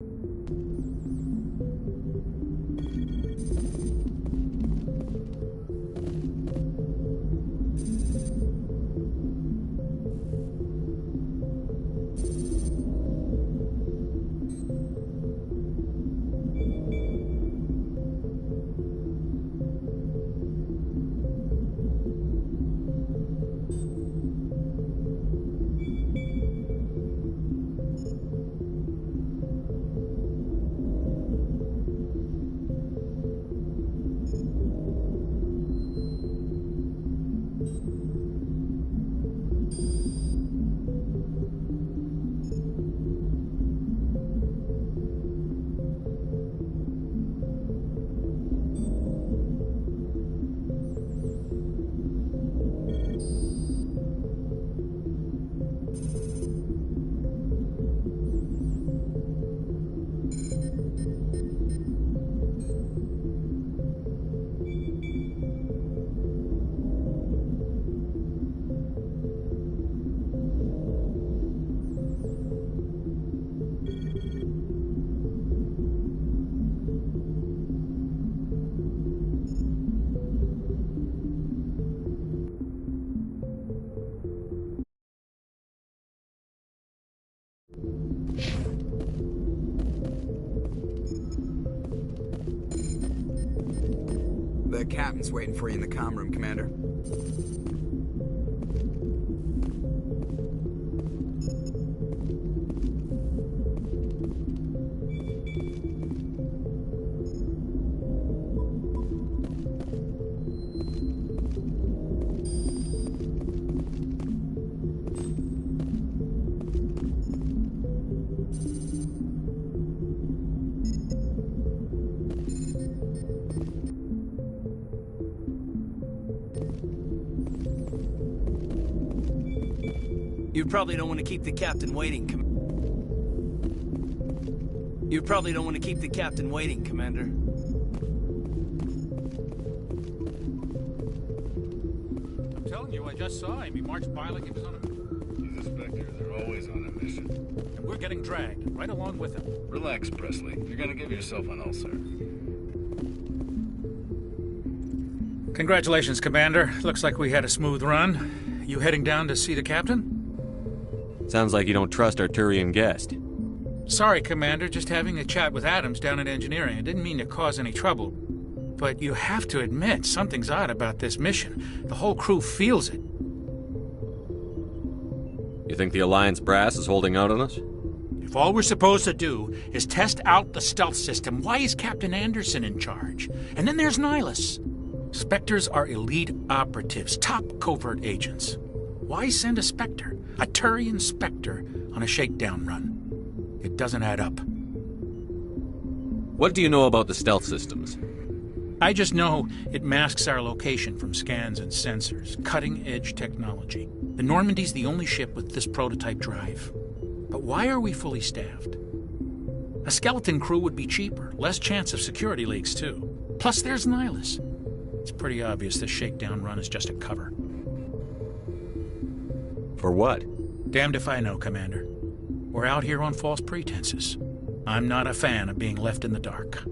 The captain's waiting for you in the comm room, Commander. You probably don't want to keep the captain waiting, Commander. I'm telling you, I just saw him. He marched by like he was on a... He's a Spectre. They're always on a mission. And we're getting dragged, right along with him. Relax, Presley. You're gonna give yourself an ulcer. Congratulations, Commander. Looks like we had a smooth run. You heading down to see the captain? Sounds like you don't trust our Turian guest. Sorry, Commander. Just having a chat with Adams down at engineering. I didn't mean to cause any trouble. But you have to admit, something's odd about this mission. The whole crew feels it. You think the Alliance brass is holding out on us? If all we're supposed to do is test out the stealth system, why is Captain Anderson in charge? And then there's Nihilus. Spectres are elite operatives, top covert agents. Why send a Spectre, a Turian Spectre, on a shakedown run? It doesn't add up. What do you know about the stealth systems? I just know it masks our location from scans and sensors. Cutting-edge technology. The Normandy's the only ship with this prototype drive. But why are we fully staffed? A skeleton crew would be cheaper, less chance of security leaks, too. Plus, there's Nihilus. It's pretty obvious this shakedown run is just a cover. For what? Damned if I know, Commander. We're out here on false pretenses. I'm not a fan of being left in the dark.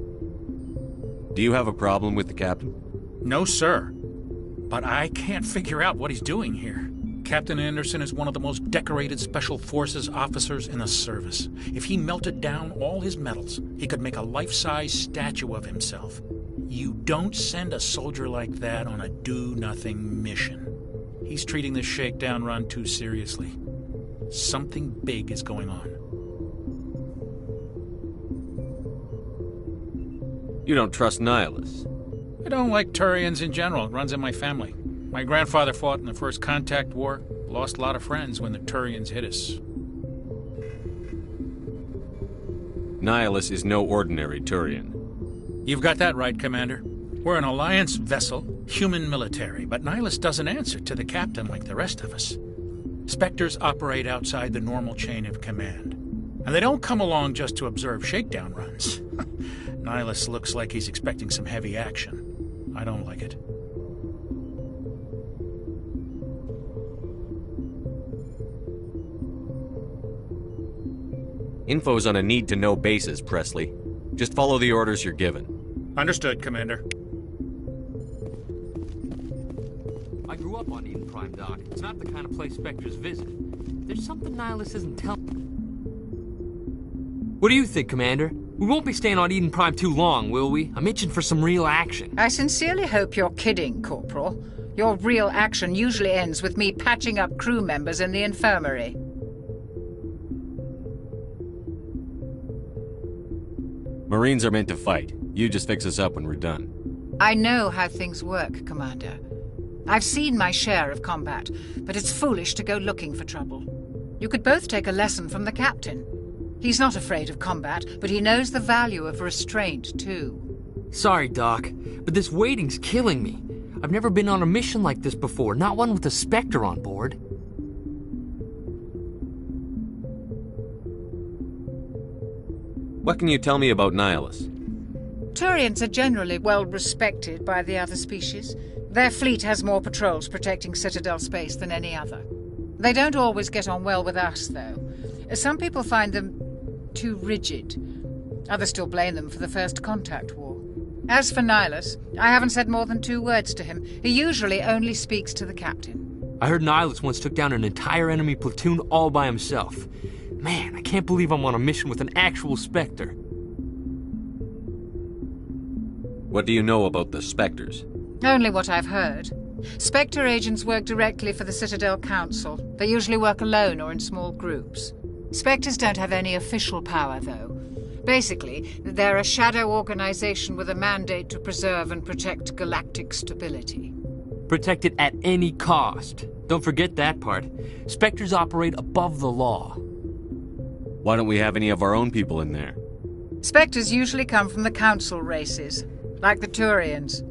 Do you have a problem with the captain? No, sir. But I can't figure out what he's doing here. Captain Anderson is one of the most decorated Special Forces officers in the service. If he melted down all his medals, he could make a life-size statue of himself. You don't send a soldier like that on a do-nothing mission. He's treating this shakedown run too seriously. Something big is going on. You don't trust Nihilus? I don't like Turians in general. It runs in my family. My grandfather fought in the First Contact War. Lost a lot of friends when the Turians hit us. Nihilus is no ordinary Turian. You've got that right, Commander. We're an Alliance vessel, human military, but Nihilus doesn't answer to the captain like the rest of us. Spectres operate outside the normal chain of command. And they don't come along just to observe shakedown runs. Nihilus looks like he's expecting some heavy action. I don't like it. Info's on a need-to-know basis, Presley. Just follow the orders you're given. Understood, Commander. I grew up on Eden Prime, Doc. It's not the kind of place Spectres visit. There's something Nihilus isn't telling. What do you think, Commander? We won't be staying on Eden Prime too long, will we? I'm itching for some real action. I sincerely hope you're kidding, Corporal. Your real action usually ends with me patching up crew members in the infirmary. Marines are meant to fight. You just fix us up when we're done. I know how things work, Commander. I've seen my share of combat, but it's foolish to go looking for trouble. You could both take a lesson from the captain. He's not afraid of combat, but he knows the value of restraint, too. Sorry, Doc, but this waiting's killing me. I've never been on a mission like this before, not one with a Spectre on board. What can you tell me about Nihilus? Turians are generally well respected by the other species. Their fleet has more patrols protecting Citadel space than any other. They don't always get on well with us, though. Some people find them too rigid. Others still blame them for the First Contact War. As for Nihilus, I haven't said more than 2 words to him. He usually only speaks to the captain. I heard Nihilus once took down an entire enemy platoon all by himself. Man, I can't believe I'm on a mission with an actual Spectre. What do you know about the Spectres? Only what I've heard. Spectre agents work directly for the Citadel Council. They usually work alone or in small groups. Spectres don't have any official power, though. Basically, they're a shadow organization with a mandate to preserve and protect galactic stability. Protect it at any cost. Don't forget that part. Spectres operate above the law. Why don't we have any of our own people in there? Spectres usually come from the Council races, like the Turians.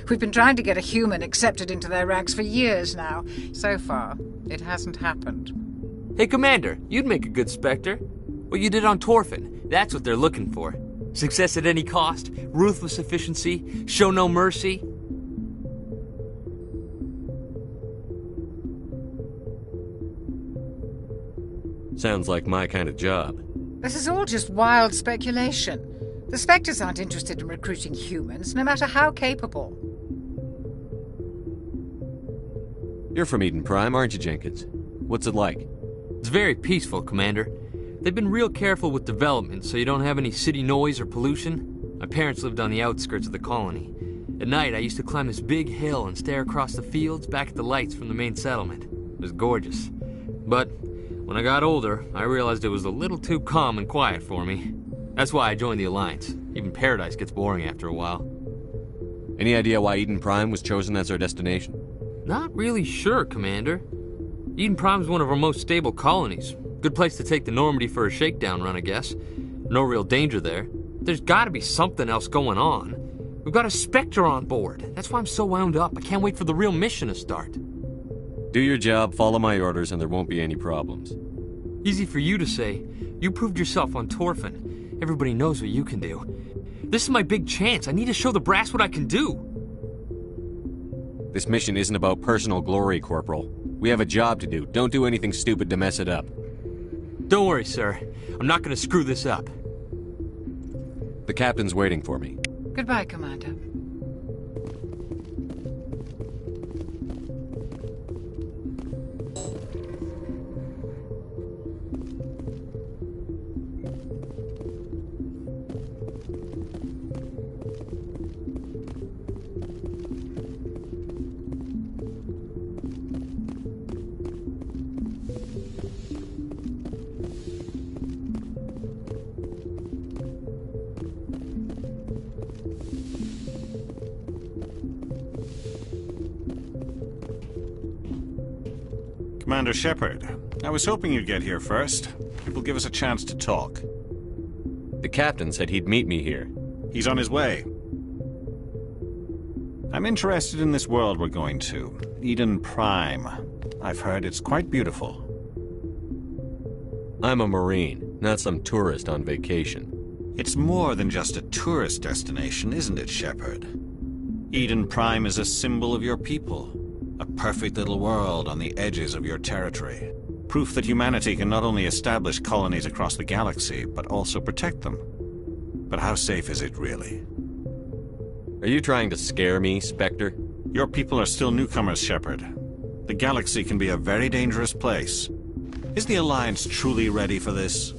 We've been trying to get a human accepted into their ranks for years now. So far, it hasn't happened. Hey, Commander, you'd make a good Spectre. What you did on Torfin, that's what they're looking for. Success at any cost, ruthless efficiency, show no mercy. Sounds like my kind of job. This is all just wild speculation. The Spectres aren't interested in recruiting humans, no matter how capable. You're from Eden Prime, aren't you, Jenkins? What's it like? It's very peaceful, Commander. They've been real careful with development, so you don't have any city noise or pollution. My parents lived on the outskirts of the colony. At night, I used to climb this big hill and stare across the fields back at the lights from the main settlement. It was gorgeous. But when I got older, I realized it was a little too calm and quiet for me. That's why I joined the Alliance. Even Paradise gets boring after a while. Any idea why Eden Prime was chosen as our destination? Not really sure, Commander. Eden Prime's one of our most stable colonies. Good place to take the Normandy for a shakedown run, I guess. No real danger there. There's gotta be something else going on. We've got a Spectre on board. That's why I'm so wound up. I can't wait for the real mission to start. Do your job, follow my orders, and there won't be any problems. Easy for you to say. You proved yourself on Torfin. Everybody knows what you can do. This is my big chance. I need to show the brass what I can do. This mission isn't about personal glory, Corporal. We have a job to do. Don't do anything stupid to mess it up. Don't worry, sir. I'm not gonna screw this up. The captain's waiting for me. Goodbye, Commander. Commander Shepard, I was hoping you'd get here first. It will give us a chance to talk. The captain said he'd meet me here. He's on his way. I'm interested in this world we're going to, Eden Prime. I've heard it's quite beautiful. I'm a Marine, not some tourist on vacation. It's more than just a tourist destination, isn't it, Shepard? Eden Prime is a symbol of your people. A perfect little world on the edges of your territory. Proof that humanity can not only establish colonies across the galaxy, but also protect them. But how safe is it, really? Are you trying to scare me, Spectre? Your people are still newcomers, Shepard. The galaxy can be a very dangerous place. Is the Alliance truly ready for this?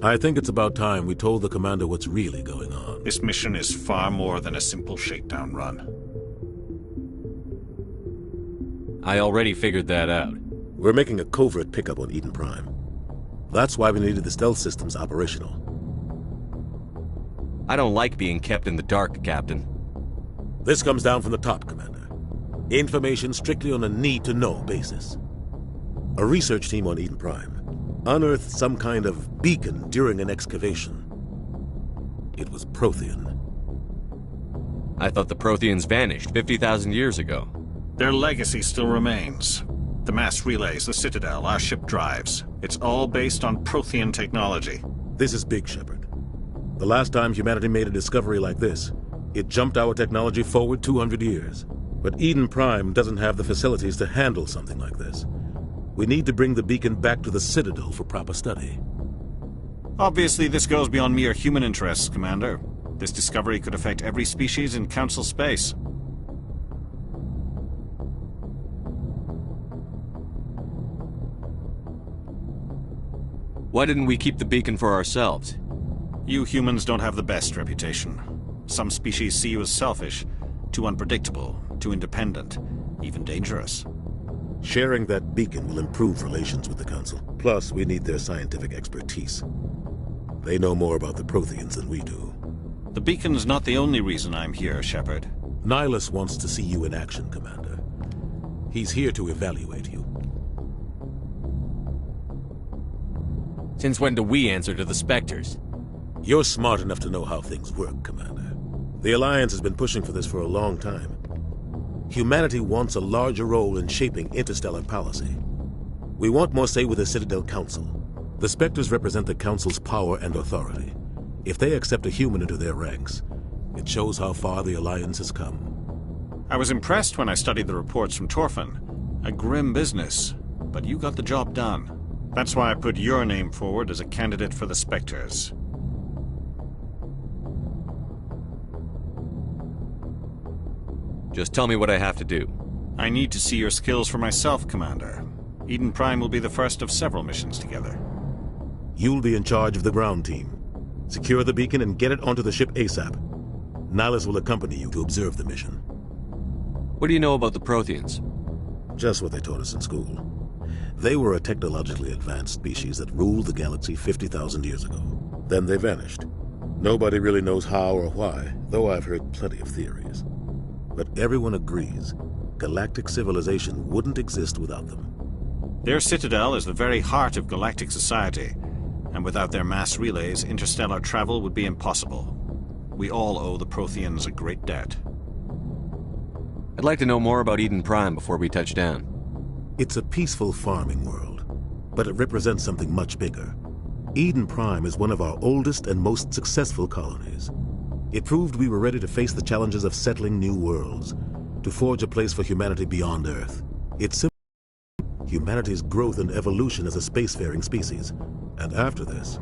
I think it's about time we told the Commander what's really going on. This mission is far more than a simple shakedown run. I already figured that out. We're making a covert pickup on Eden Prime. That's why we needed the stealth systems operational. I don't like being kept in the dark, Captain. This comes down from the top, Commander. Information strictly on a need-to-know basis. A research team on Eden Prime unearthed some kind of beacon during an excavation. It was Prothean. I thought the Protheans vanished 50,000 years ago. Their legacy still remains. The mass relays, the Citadel, our ship drives. It's all based on Prothean technology. This is big, Shepard. The last time humanity made a discovery like this, it jumped our technology forward 200 years. But Eden Prime doesn't have the facilities to handle something like this. We need to bring the beacon back to the Citadel for proper study. Obviously, this goes beyond mere human interests, Commander. This discovery could affect every species in Council space. Why didn't we keep the beacon for ourselves? You humans don't have the best reputation. Some species see you as selfish, too unpredictable, too independent, even dangerous. Sharing that beacon will improve relations with the Council. Plus, we need their scientific expertise. They know more about the Protheans than we do. The beacon's not the only reason I'm here, Shepard. Nihilus wants to see you in action, Commander. He's here to evaluate you. Since when do we answer to the Spectres? You're smart enough to know how things work, Commander. The Alliance has been pushing for this for a long time. Humanity wants a larger role in shaping interstellar policy. We want more say with the Citadel Council. The Spectres represent the Council's power and authority. If they accept a human into their ranks, it shows how far the Alliance has come. I was impressed when I studied the reports from Torfan. A grim business, but you got the job done. That's why I put your name forward as a candidate for the Spectres. Just tell me what I have to do. I need to see your skills for myself, Commander. Eden Prime will be the first of several missions together. You'll be in charge of the ground team. Secure the beacon and get it onto the ship ASAP. Nihilus will accompany you to observe the mission. What do you know about the Protheans? Just what they taught us in school. They were a technologically advanced species that ruled the galaxy 50,000 years ago. Then they vanished. Nobody really knows how or why, though I've heard plenty of theories. But everyone agrees, galactic civilization wouldn't exist without them. Their citadel is the very heart of galactic society, and without their mass relays, interstellar travel would be impossible. We all owe the Protheans a great debt. I'd like to know more about Eden Prime before we touch down. It's a peaceful farming world, but it represents something much bigger. Eden Prime is one of our oldest and most successful colonies. It proved we were ready to face the challenges of settling new worlds, to forge a place for humanity beyond Earth. It's humanity's growth and evolution as a spacefaring species. And after this,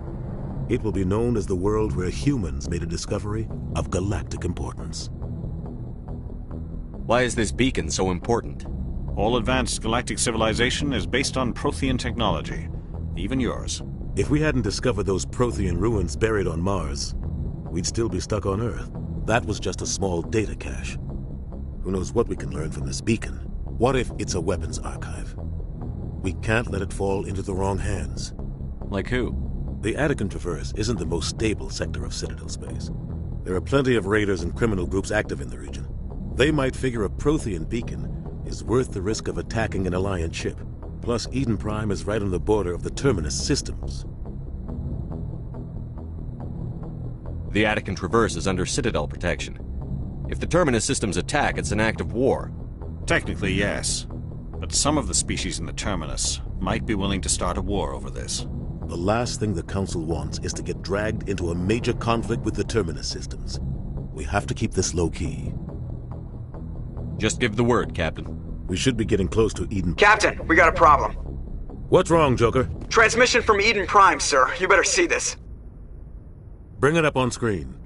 it will be known as the world where humans made a discovery of galactic importance. Why is this beacon so important? All advanced galactic civilization is based on Prothean technology, even yours. If we hadn't discovered those Prothean ruins buried on Mars, we'd still be stuck on Earth. That was just a small data cache. Who knows what we can learn from this beacon? What if it's a weapons archive? We can't let it fall into the wrong hands. Like who? The Attican Traverse isn't the most stable sector of Citadel space. There are plenty of raiders and criminal groups active in the region. They might figure a Prothean beacon is worth the risk of attacking an Alliance ship. Plus, Eden Prime is right on the border of the Terminus systems. The Attican Traverse is under Citadel protection. If the Terminus systems attack, it's an act of war. Technically, yes. But some of the species in the Terminus might be willing to start a war over this. The last thing the Council wants is to get dragged into a major conflict with the Terminus systems. We have to keep this low-key. Just give the word, Captain. We should be getting close to Eden. Captain, we got a problem. What's wrong, Joker? Transmission from Eden Prime, sir. You better see this. Bring it up on screen.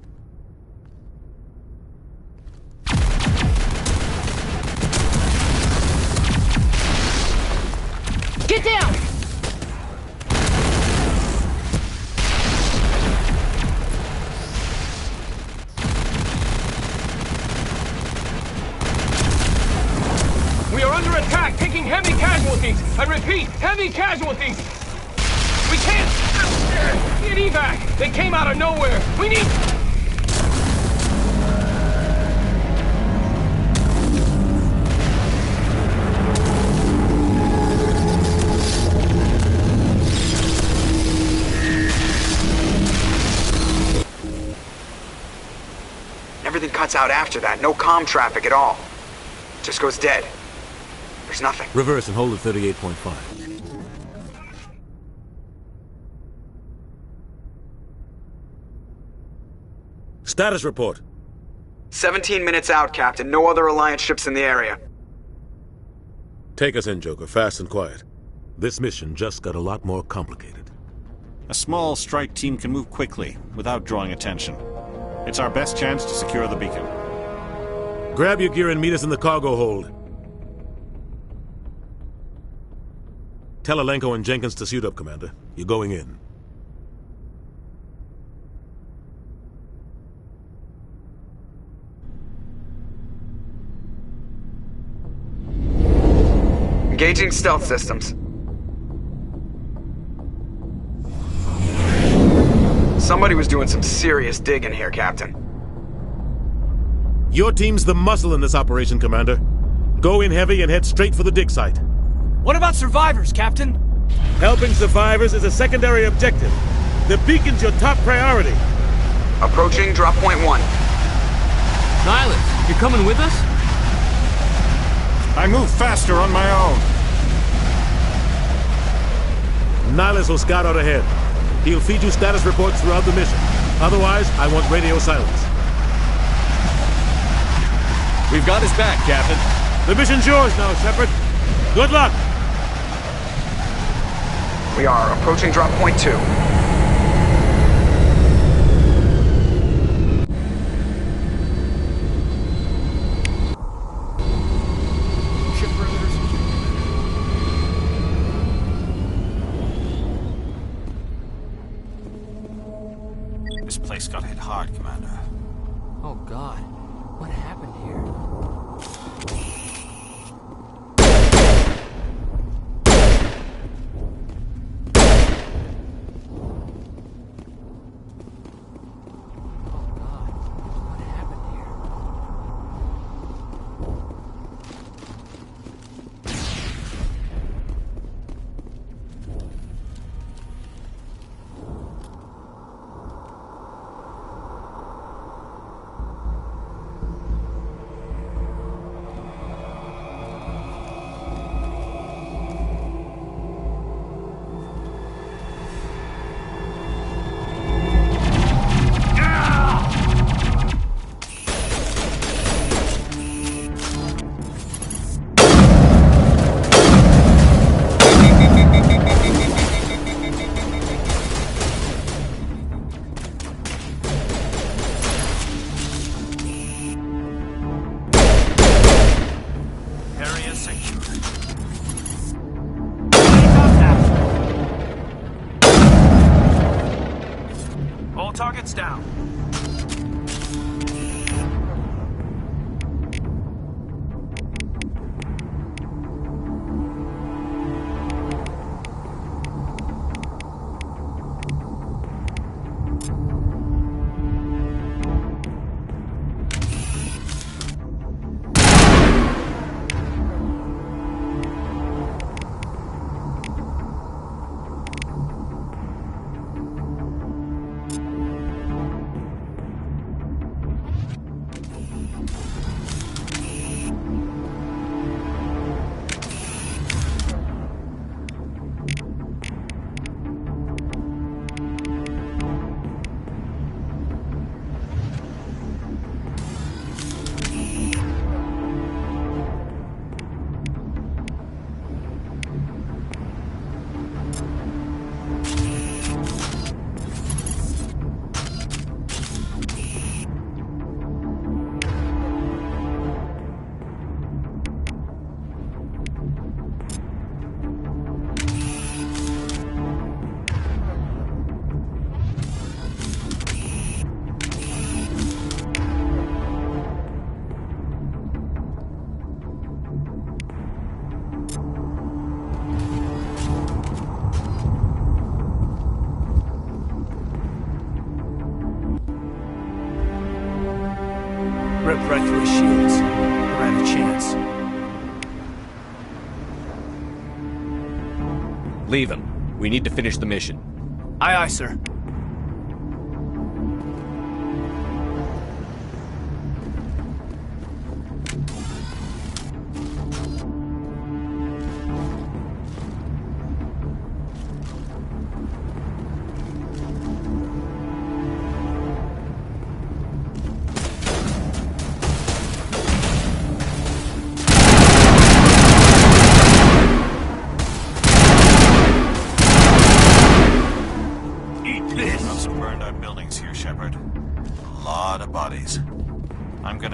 Get down! We are under attack, taking heavy casualties. I repeat, heavy casualties. We can't get evac. They came out of nowhere. We need... Everything cuts out after that. No comm traffic at all. Just goes dead. There's nothing. Reverse and hold at 38.5. Status report. 17 minutes out, Captain. No other Alliance ships in the area. Take us in, Joker, fast and quiet. This mission just got a lot more complicated. A small strike team can move quickly, without drawing attention. It's our best chance to secure the beacon. Grab your gear and meet us in the cargo hold. Tell Alenko and Jenkins to suit up, Commander. You're going in. Engaging stealth systems. Somebody was doing some serious digging here, Captain. Your team's the muscle in this operation, Commander. Go in heavy and head straight for the dig site. What about survivors, Captain? Helping survivors is a secondary objective. The beacon's your top priority. Approaching drop point 1. Nihilus, you're coming with us? I move faster on my own. Nihilus will scout out ahead. He'll feed you status reports throughout the mission. Otherwise, I want radio silence. We've got his back, Captain. The mission's yours now, Shepard. Good luck! We are approaching drop point 2. This place got hit hard, Commander. Oh God, what happened here? Targets down. ripped right through his shields. Never had a chance. Leave him. We need to finish the mission. Aye, aye, sir.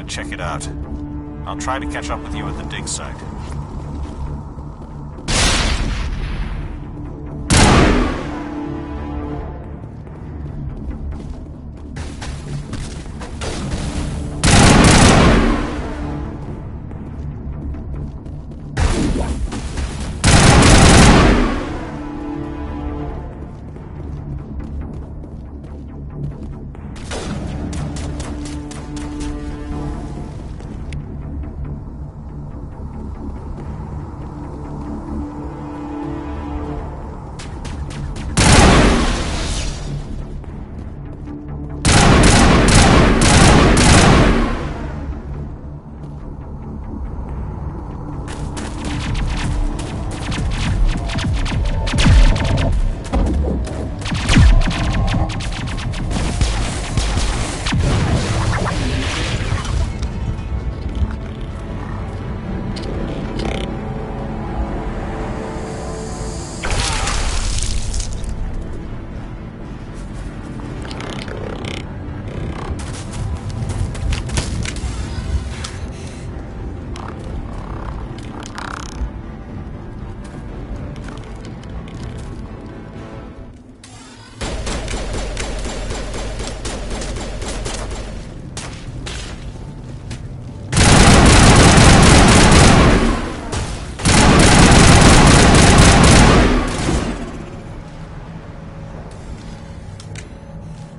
Check it out. I'll try to catch up with you at the dig site.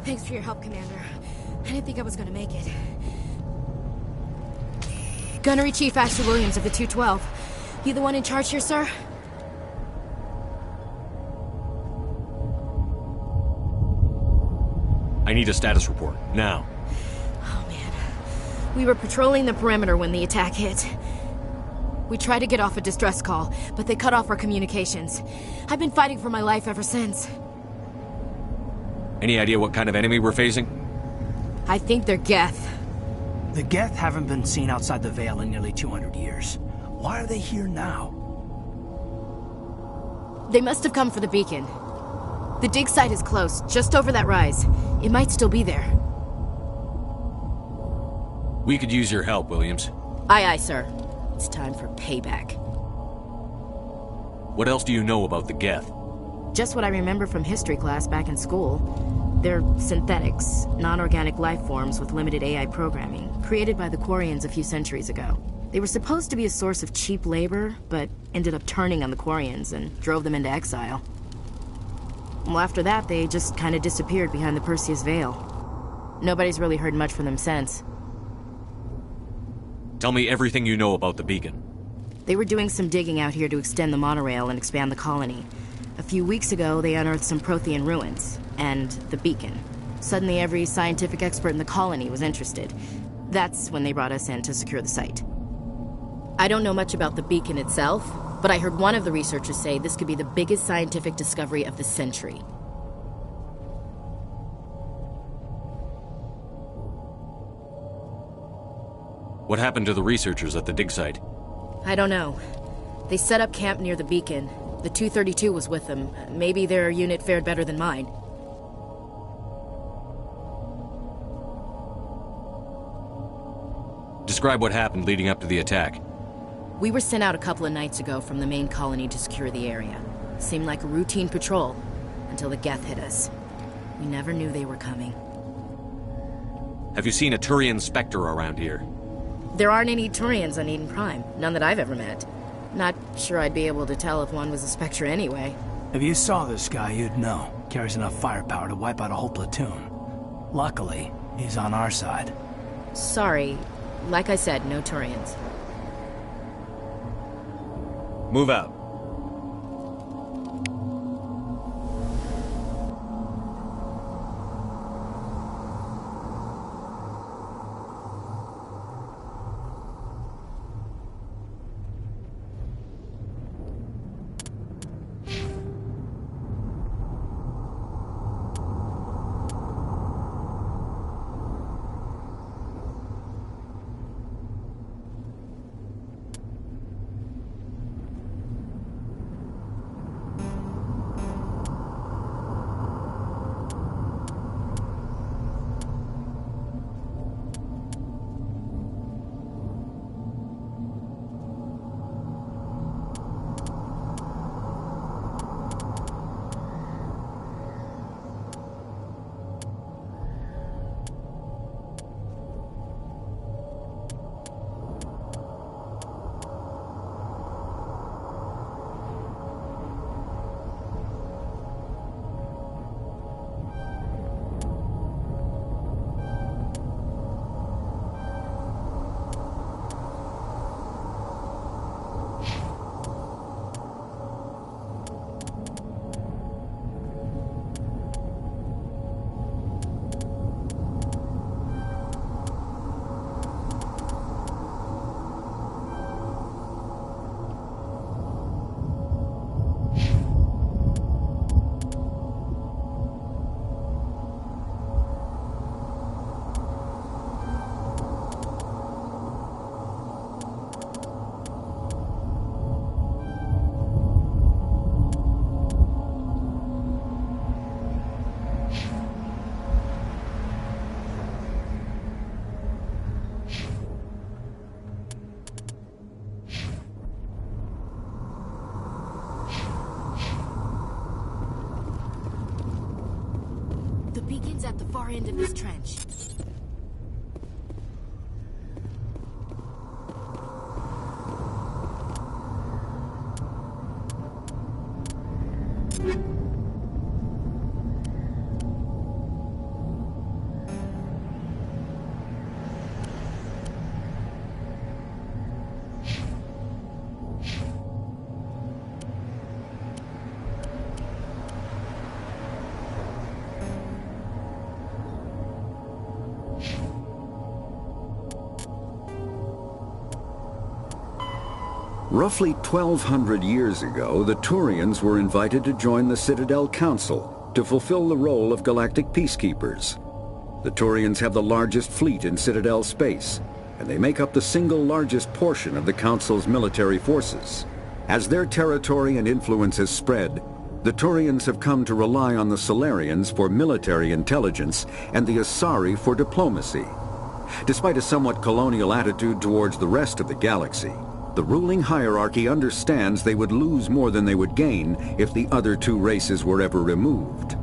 Thanks for your help, Commander. I didn't think I was gonna make it. Gunnery Chief Asher Williams of the 212. You the one in charge here, sir? I need a status report, now. Oh, man. We were patrolling the perimeter when the attack hit. We tried to get off a distress call, but they cut off our communications. I've been fighting for my life ever since. Any idea what kind of enemy we're facing? I think they're Geth. The Geth haven't been seen outside the Veil in nearly 200 years. Why are they here now? They must have come for the beacon. The dig site is close, just over that rise. It might still be there. We could use your help, Williams. Aye, aye, sir. It's time for payback. What else do you know about the Geth? Just what I remember from history class back in school. They're synthetics, non-organic life forms with limited AI programming, created by the Quarians a few centuries ago. They were supposed to be a source of cheap labor, but ended up turning on the Quarians and drove them into exile. Well, after that, they just kind of disappeared behind the Perseus Veil. Nobody's really heard much from them since. Tell me everything you know about the beacon. They were doing some digging out here to extend the monorail and expand the colony. A few weeks ago, they unearthed some Prothean ruins, and the beacon. Suddenly, every scientific expert in the colony was interested. That's when they brought us in to secure the site. I don't know much about the beacon itself, but I heard one of the researchers say this could be the biggest scientific discovery of the century. What happened to the researchers at the dig site? I don't know. They set up camp near the beacon. The 232 was with them. Maybe their unit fared better than mine. Describe what happened leading up to the attack. We were sent out a couple of nights ago from the main colony to secure the area. Seemed like a routine patrol, until the Geth hit us. We never knew they were coming. Have you seen a Turian Spectre around here? There aren't any Turians on Eden Prime. None that I've ever met. Not sure I'd be able to tell if one was a Spectre anyway. If you saw this guy, you'd know. Carries enough firepower to wipe out a whole platoon. Luckily, he's on our side. Sorry, Like I said, no Turians. Move out. At the far end of this trench. Roughly 1,200 years ago, the Turians were invited to join the Citadel Council to fulfill the role of galactic peacekeepers. The Turians have the largest fleet in Citadel space, and they make up the single largest portion of the Council's military forces. As their territory and influence has spread, the Turians have come to rely on the Salarians for military intelligence and the Asari for diplomacy. Despite a somewhat colonial attitude towards the rest of the galaxy, the ruling hierarchy understands they would lose more than they would gain if the other two races were ever removed.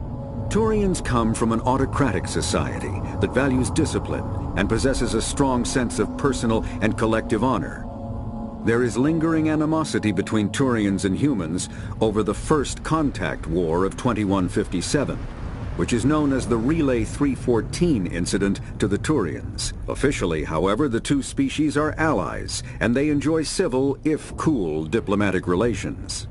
Turians come from an autocratic society that values discipline and possesses a strong sense of personal and collective honor. There is lingering animosity between Turians and humans over the First Contact War of 2157, which is known as the Relay 314 incident to the Turians. Officially, however, the two species are allies, and they enjoy civil, if cool, diplomatic relations.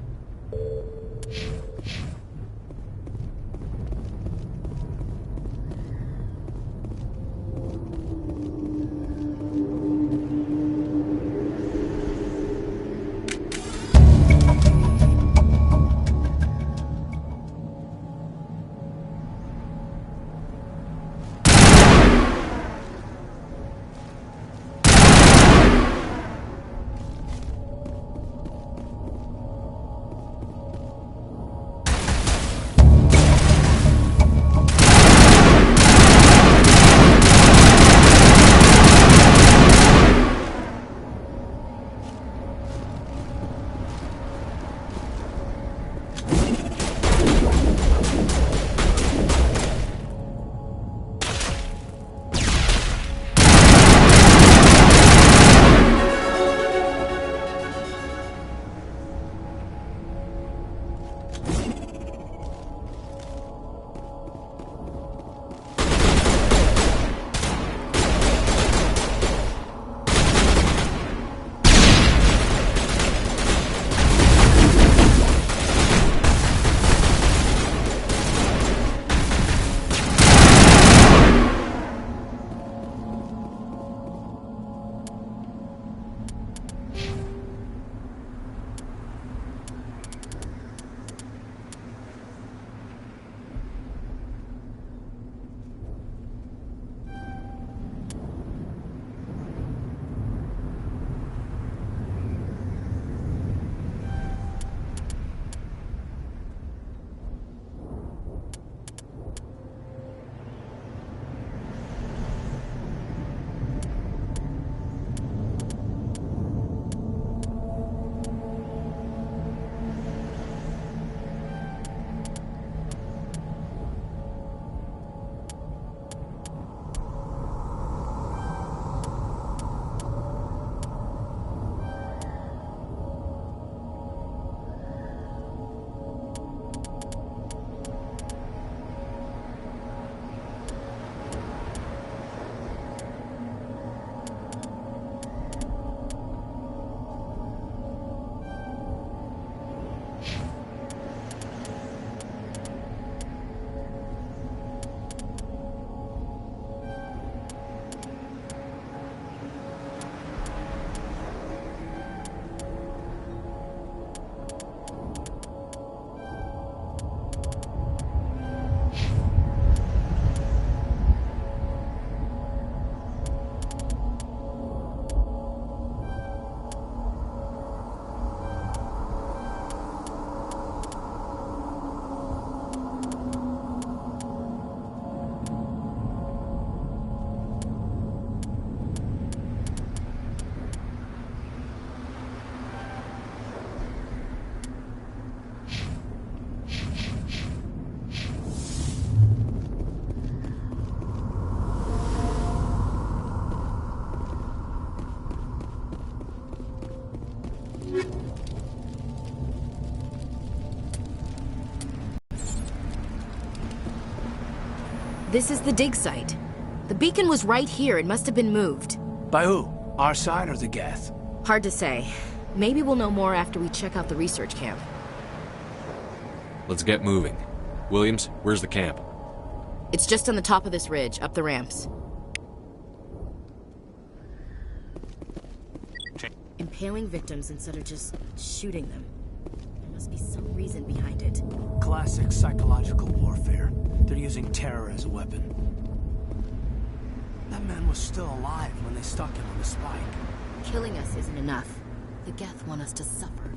This is the dig site. The beacon was right here. It must have been moved. By who? Our side or the Geth? Hard to say. Maybe we'll know more after we check out the research camp. Let's get moving. Williams, where's the camp? It's just on the top of this ridge, up the ramps. Impaling victims instead of just shooting them. There must be some reason behind it. Classic psychological warfare. They're using terror as a weapon. That man was still alive when they stuck him on the spike. Killing us isn't enough. The Geth want us to suffer.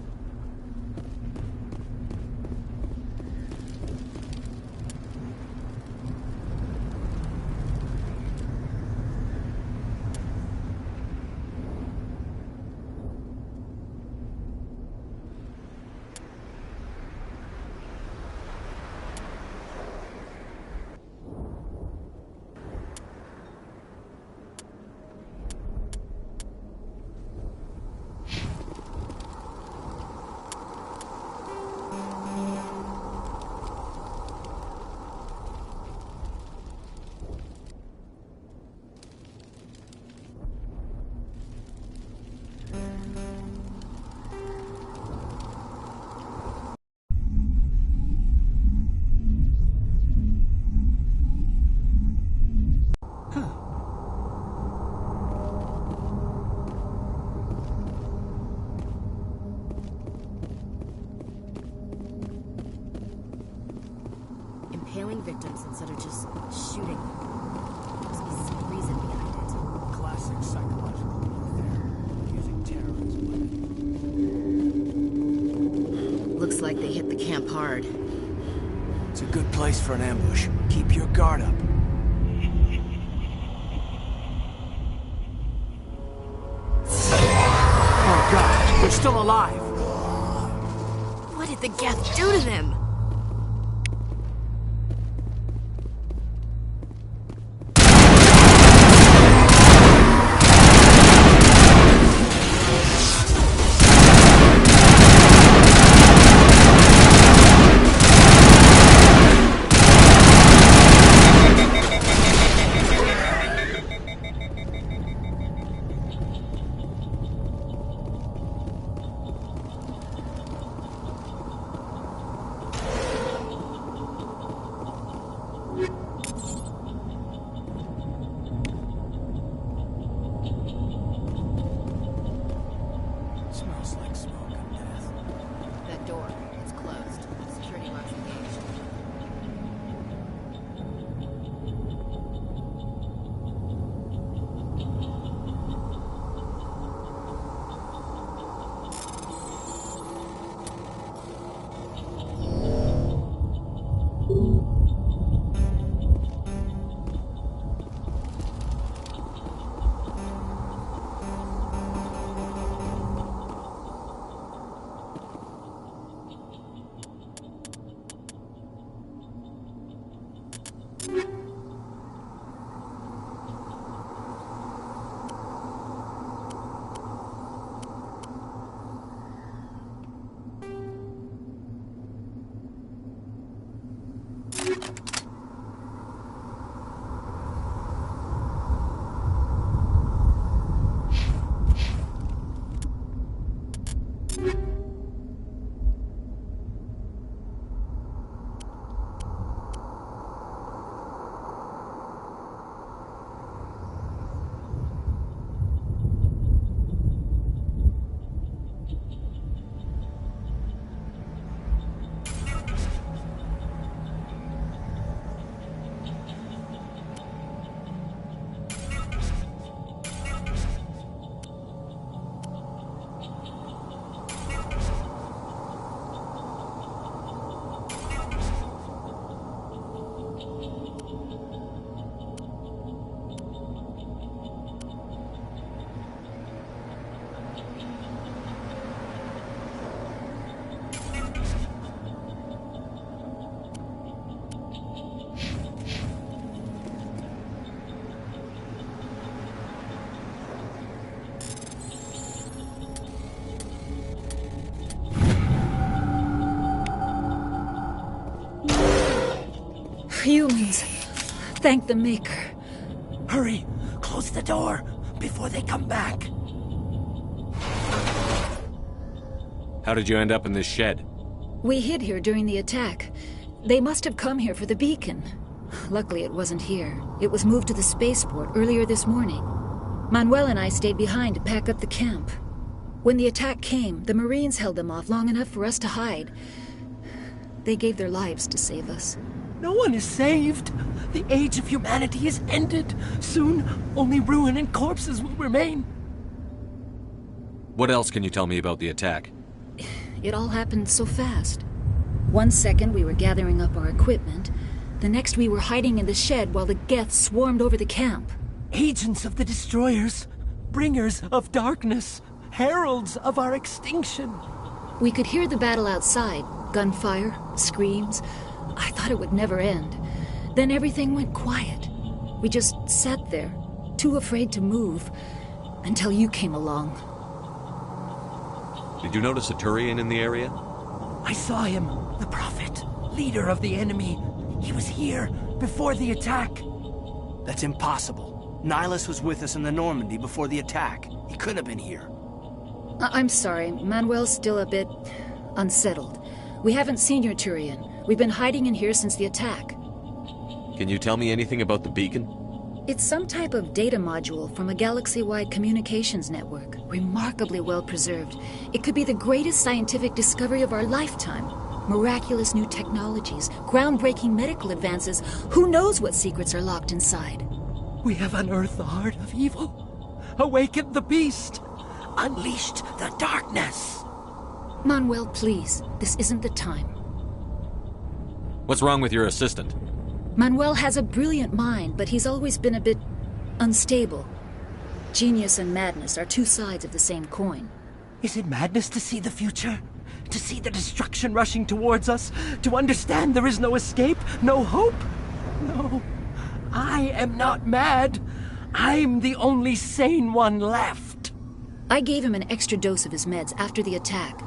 Impaling victims instead of just shooting them. There must be some reason behind it. Classic psychological warfare. Using terror as a weapon. Looks like they hit the camp hard. It's a good place for an ambush. Keep your guard up. Oh God, they're still alive. What did the Geth do to them? Smells like smoke and death. That door, it's closed. Security locks engaged. Humans. thank the Maker. Hurry! Close the door before they come back. How did you end up in this shed? We hid here during the attack. They must have come here for the beacon. Luckily, it wasn't here. It was moved to the spaceport earlier this morning. Manuel and I stayed behind to pack up the camp. When the attack came, the Marines held them off long enough for us to hide. They gave their lives to save us. No one is saved. The age of humanity is ended. Soon, only ruin and corpses will remain. What else can you tell me about the attack? It all happened so fast. 1 second we were gathering up our equipment. The next we were hiding in the shed while the Geth swarmed over the camp. Agents of the Destroyers. Bringers of darkness. Heralds of our extinction. We could hear the battle outside. Gunfire, screams. I thought it would never end. Then everything went quiet. We just sat there, too afraid to move, until you came along. Did you notice a Turian in the area? I saw him, the Prophet, leader of the enemy. He was here before the attack. That's impossible. Nihilus was with us in the Normandy before the attack. He couldn't have been here. I'm sorry, Manuel's still a bit unsettled. We haven't seen your Turian. We've been hiding in here since the attack. Can you tell me anything about the beacon? It's some type of data module from a galaxy-wide communications network. Remarkably well preserved. It could be the greatest scientific discovery of our lifetime. Miraculous new technologies, groundbreaking medical advances. Who knows what secrets are locked inside? We have unearthed the heart of evil, awakened the beast, unleashed the darkness. Manuel, please. This isn't the time. What's wrong with your assistant? Manuel has a brilliant mind, but he's always been a bit unstable. Genius and madness are two sides of the same coin. Is it madness to see the future? To see the destruction rushing towards us? To understand there is no escape? No hope? No. I am not mad. I'm the only sane one left. I gave him an extra dose of his meds after the attack.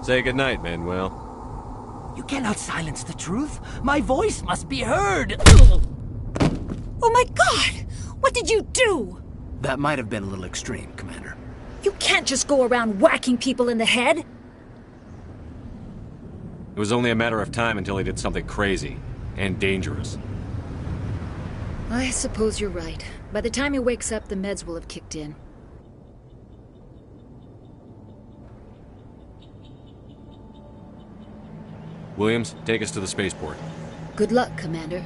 Say goodnight, Manuel. You cannot silence the truth. My voice must be heard. Oh my God! What did you do? That might have been a little extreme, Commander. You can't just go around whacking people in the head. It was only a matter of time until he did something crazy and dangerous. I suppose you're right. By the time he wakes up, the meds will have kicked in. Williams, take us to the spaceport. Good luck, Commander.